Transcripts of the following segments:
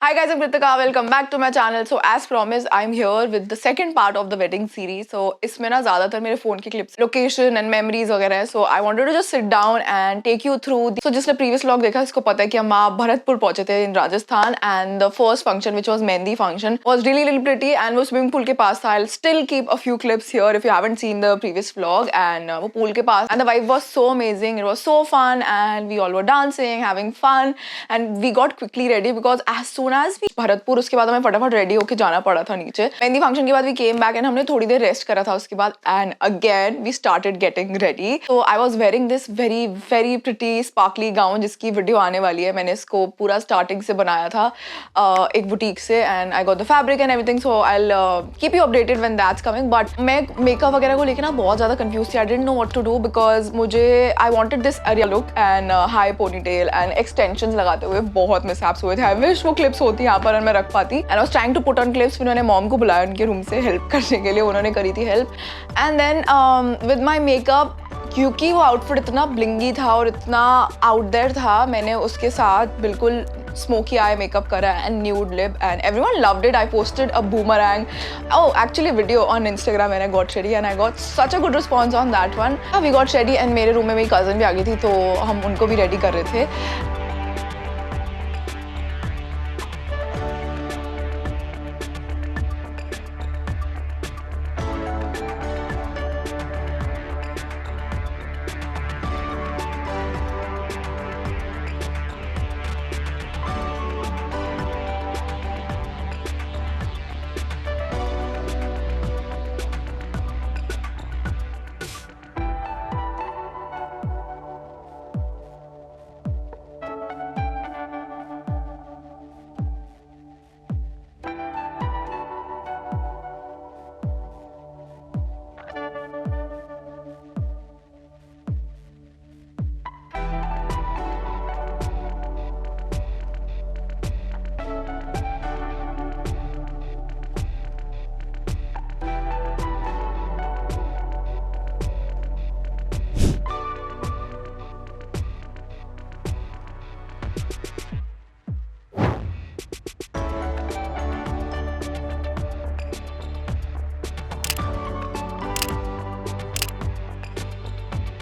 Hi guys, I'm Kritika. Welcome back to my channel. So as promised, I'm here with the second part of the wedding series. So इसमें ना ज़्यादातर मेरे phone की clips, location and memories वगैरह है. So I wanted to just sit down and take you through. So जिसने previous vlog देखा इसको पता है कि हम आप भरतपुर पहुंचे थे in Rajasthan and the first function which was Mehndi function was really pretty and वो swimming pool के पास था. I'll still keep a few clips here if you haven't seen the previous vlog and वो pool के पास and the vibe was so amazing. It was so fun and we all were dancing, having fun and we got quickly ready because as soon as we Bharatpur उसके बाद हमें फटाफट ready होके जाना पड़ा था नीचे. मेहंदी फंक्शन के बाद we came back and हमने थोड़ी देर रेस्ट करा था उसके बाद and again we started getting ready. So I was wearing this very pretty sparkly gown जिसकी वीडियो आने वाली है. मैंने इसको पूरा स्टार्टिंग से बनाया था एक बुटीक से and I got the fabric and everything. So I'll keep you updated when that's coming. But मैं मेकअप वगैरह को लेके ना बहुत ज़्यादा confused थी. I didn't know what to do because मुझे I wanted this area look and high ponytail and extensions लगाते हुए बहुत mishaps हुए थे. I wish वो clips होती यहाँ पर और मैं रख पाती. And I was trying to put on clips. फिर मैंने मॉम को बुलाया उनके रूम से हेल्प करने के लिए. उन्होंने करी थी help. And then with my makeup क्योंकि वो आउटफिट इतना ब्लिंगी था और इतना आउट देयर था मैंने उसके साथ बिल्कुल स्मोकी आई मेकअप करा and nude lip and everyone loved it. I posted a boomerang actually video on Instagram and I got ready and I got such a good response on that one. We got ready and मेरे room में मेरी cousin भी आ गई थी तो हम उनको भी रेडी कर रहे थे.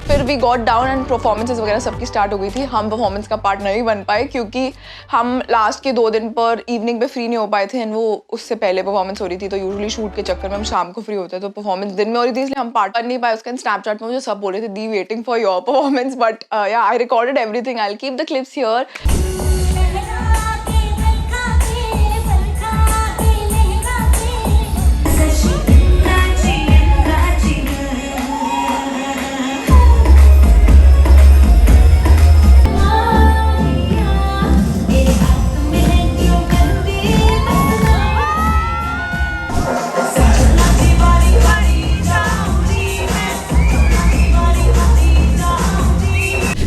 फिर we got down and performances वगैरह सबकी स्टार्ट हो गई थी. हम परफॉर्मेंस का पार्ट नहीं बन पाए क्योंकि हम लास्ट के 2 दिन पर इवनिंग पे फ्री नहीं हो पाए थे एंड वो उससे पहले परफॉर्मेंस हो रही थी. तो यूजुअली शूट के चक्कर में हम शाम को फ्री होते हैं तो परफॉर्मेंस दिन में हो रही थी इसलिए हम पार्ट कर नहीं पाए उसका. स्नैपचैट में मुझे सब बोले थे दी waiting for your performance but yeah I recorded everything. I will keep the clips here.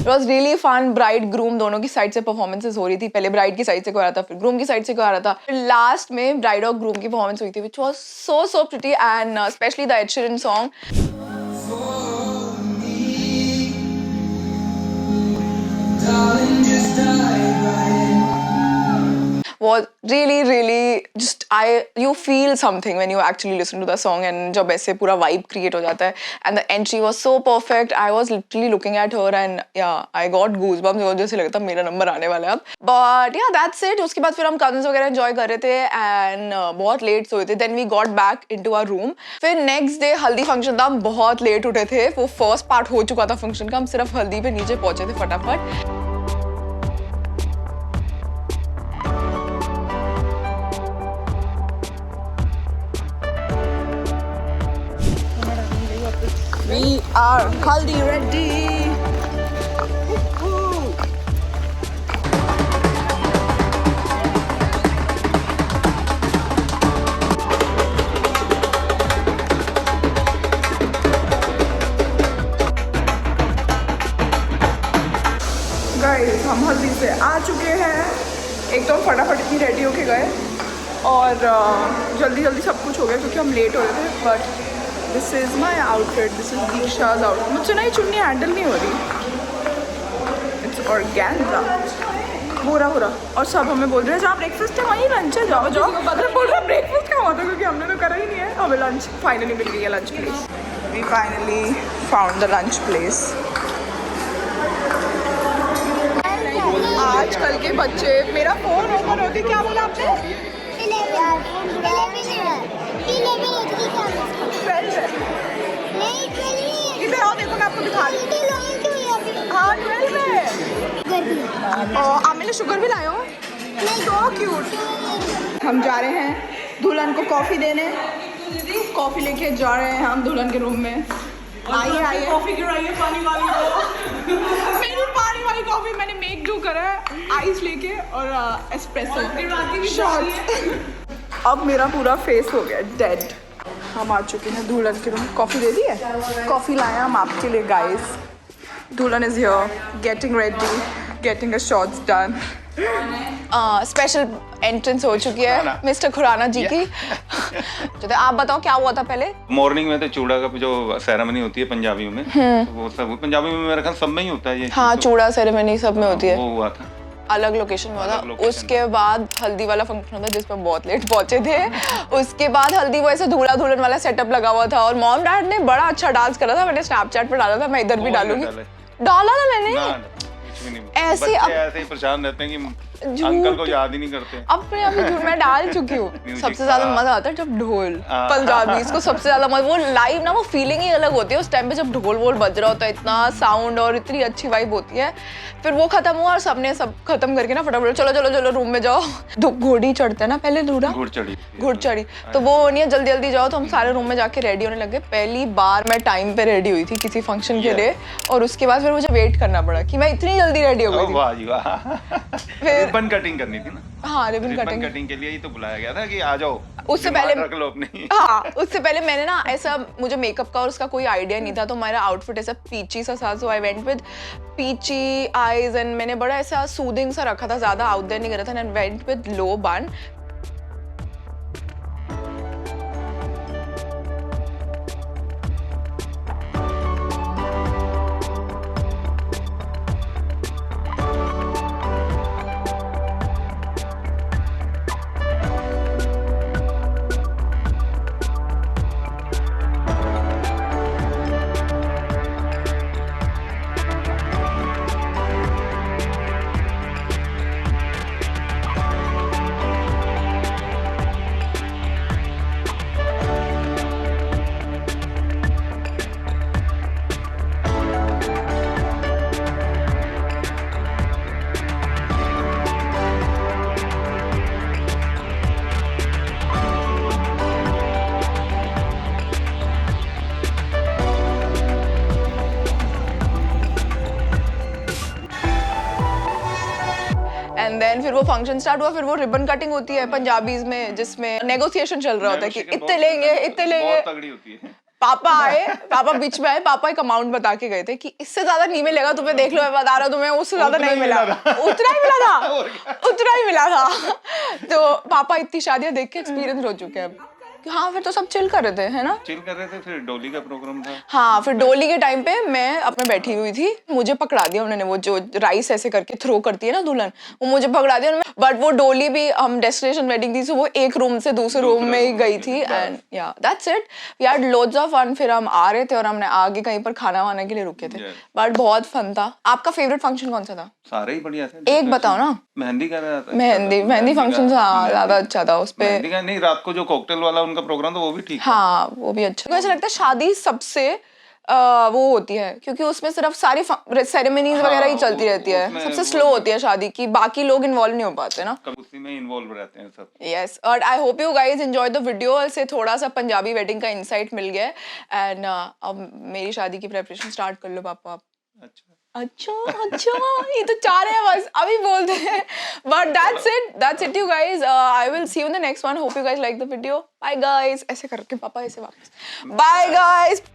It was really fun. Bride groom दोनों की साइड से परफॉर्मेंसेस हो रही थी. पहले ब्राइड की साइड से को आ रहा था फिर ग्रूम की साइड से को आ रहा था. लास्ट में ब्राइड और ग्रूम की परफॉर्मेंस हुई थी which was so pretty and especially the Ed Sheeran song. Was really just you feel something when you actually listen to the song and जब ऐसे पूरा vibe create हो जाता है and the entry was so perfect. I was literally looking at her and yeah I got goosebumps. और जैसे लगता मेरा नंबर आने वाला है अब. But yeah that's it. उसके बाद फिर हम cousins वगैरह enjoy कर रहे थे and बहुत late सोए थे. Then we got back into our room. फिर next day हल्दी function था. हम बहुत late उठे थे. वो first part हो चुका था function का. हम सिर्फ हल्दी पे नीचे पहुंचे थे फटाफट. We are haldi ready. Guys, हम हल्दी से आ चुके हैं. एक तो हम फटाफट इतनी रेडी होके गए और जल्दी सब कुछ हो गया क्योंकि हम लेट हो रहे थे. But this is my outfit. This is Diksha's outfit. मुझसे ना ये चुन्नी हैंडल नहीं हो रही. It's organza. हो रहा और सब हमें बोल रहे हैं जहाँ ब्रेकफास्ट है वहीं लंच है, जाओ जाओ। मतलब बोल रहा ब्रेकफास्ट कहाँ होता है क्योंकि हमने तो करा ही नहीं है। हमें लंच फाइनली मिल गई है, lunch place. We finally found the lunch place. आजकल के बच्चे, मेरा फोन ओपन होती, क्या बोला आपने? 12 इधर आओ, देखो मैं आपको दिखा रही हूँ। हाँ 12 है। और आपने शुगर भी लाया हो? So cute. हम जा रहे हैं दुल्हन को कॉफ़ी देने। कॉफ़ी लेके जा रहे हैं हम दुल्हन के रूम में। आइए आइए, कॉफ़ी गिराइए पानी वाली को। मेरी पानी वाली कॉफ़ी मैंने मेक जो करा है आइस लेके और एस्प्रेसो शॉट्स। अब मेरा पूरा फेस हो गया डेड। हम आ चुके हैं दुल्हन के रूम। कॉफ़ी दे दी है, कॉफ़ी लाया हम आपके लिए गाइस। दुल्हन is here getting ready, getting a shots done. Special entrance हो चुकी है मिस्टर खुराना जी की। तो आप बताओ क्या हुआ था पहले? मॉर्निंग में तो चूड़ा का जो सेरेमनी होती है पंजाबियों में, तो वो सब पंजाबी में मेरे ख्याल सब में ही होता है ये। हाँ चूड़ा सेरेमनी सब में होती है। वो हुआ था अलग लोकेशन में हुआ था। उसके बाद हल्दी वाला फंक्शन होता जिसमें बहुत लेट पहुंचे थे। उसके बाद हल्दी वो ऐसे दूल्हा दुल्हन वाला सेटअप लगा हुआ था और मॉम डैड ने बड़ा अच्छा डांस करा था। मैंने स्नैपचैट पर डाला था, मैं इधर भी डालूंगी। डाला था मैंने। ऐसे ही परेशान रहते हैं कि अंकल को याद ही नहीं करते। अपने आप झूठ मैं डाल चुकी हूँ। सबसे ज्यादा मजा आता है जब ढोल पंजाबी इसको सबसे ज्यादा मजा, वो लाइव ना वो फीलिंग ही अलग होती है उस टाइम पे जब ढोल वोल बज रहा होता है, इतना साउंड और इतनी अच्छी वाइब होती है। फिर वो खत्म हुआ और सबने सब खत्म करके ना फटाफट चलो चलो चलो रूम में जाओ। घोड़ी चढ़ते हैं ना पहले, घुड़चढ़ी तो वो नहीं है, जल्दी जल्दी जाओ। तो हम सारे रूम में जाके रेडी होने लगे। पहली बार मैं टाइम पे रेडी हुई थी किसी फंक्शन के लिए और उसके बाद फिर मुझे वेट करना पड़ा कि मैं इतनी जल्दी रेडी हो गई थी। फिर रिबन कटिंग करनी थी ना। हाँ रिबन कटिंग के लिए ही तो बुलाया गया था कि आ जाओ। उससे पहले रख लो अपनी। हाँ उससे पहले मैंने ना ऐसा, मुझे मेकअप का और उसका कोई आइडिया नहीं था, तो मेरा आउटफिट ऐसा पीची सा था। So I went with peachy eyes and मैंने बड़ा ऐसा सूदिंग सा रखा था, ज्यादा आउट देयर नहीं करा था। एंड वेंट विद लो बन। एंड देन फिर वो फंक्शन स्टार्ट हुआ। फिर वो रिबन कटिंग होती है पंजाबीज में जिसमें नेगोशिएशन चल रहा होता है कि इतने लेंगे इतने लेंगे। बहुत तगड़ी होती है। पापा आए, पापा बीच में आए, पापा एक अमाउंट बता के गए थे कि इससे ज्यादा नहीं मिलेगा तुम्हें, देख लो मैं बता रहा हूँ तुम्हें, उससे ज्यादा नहीं मिला। उतना ही मिला था, उतना ही मिला था। तो पापा इतनी शादियां देख के एक्सपीरियंस हो चुके हैं अब। हाँ फिर तो सब चिल कर रहे थे, है ना? चिल कर रहे थे। फिर डोली का प्रोग्राम था। हाँ फिर डोली के टाइम पे मैं अपने बैठी हुई थी, मुझे पकड़ा दिया उन्होंने। वो जो राइस ऐसे करके थ्रो करती है ना दुल्हन, वो मुझे पकड़ा दिया उन्होंने। बट वो डोली भी, हम डेस्टिनेशन वेडिंग थी, सो वो एक रूम से दूसरे रूम में ही गई थी। And yeah that's it, we had loads of fun. फिर हम आ रहे थे और हमने आगे कहीं पर खाना वाने के लिए रुके थे। बट बहुत फन था। आपका फेवरेट फंक्शन कौन सा था? सारे ही बढ़िया थे। एक बताओ ना। मेहंदी का रहा था। मेहंदी फंक्शन हाँ ज्यादा अच्छा था। उस पे नहीं, रात को जो कॉकटेल वाला उनका प्रोग्राम था वो भी ठीक। हाँ वो भी अच्छा। मुझे लगता है शादी सबसे वो होती है क्योंकि उसमें सिर्फ सारी सेरेमनीज वगैरह ही चलती रहती है। सबसे स्लो होती है शादी की, बाकी लोग इन्वॉल्व नहीं हो पाते ना, उसी में इन्वॉल्व रहते हैं सब। यस, और I hope you guys enjoy the video. से थोड़ा सा पंजाबी वेडिंग का इंसाइट मिल गया। एंड अब मेरी शादी की प्रेपरेशन स्टार्ट कर लो पापा आप। अच्छा ये तो चाह रहे हैं बस अभी बोलते हैं। But that's it you guys. I will see you in the next one. Hope you guys like the video. Bye guys. ऐसे करके पापा ऐसे वापस. Bye guys.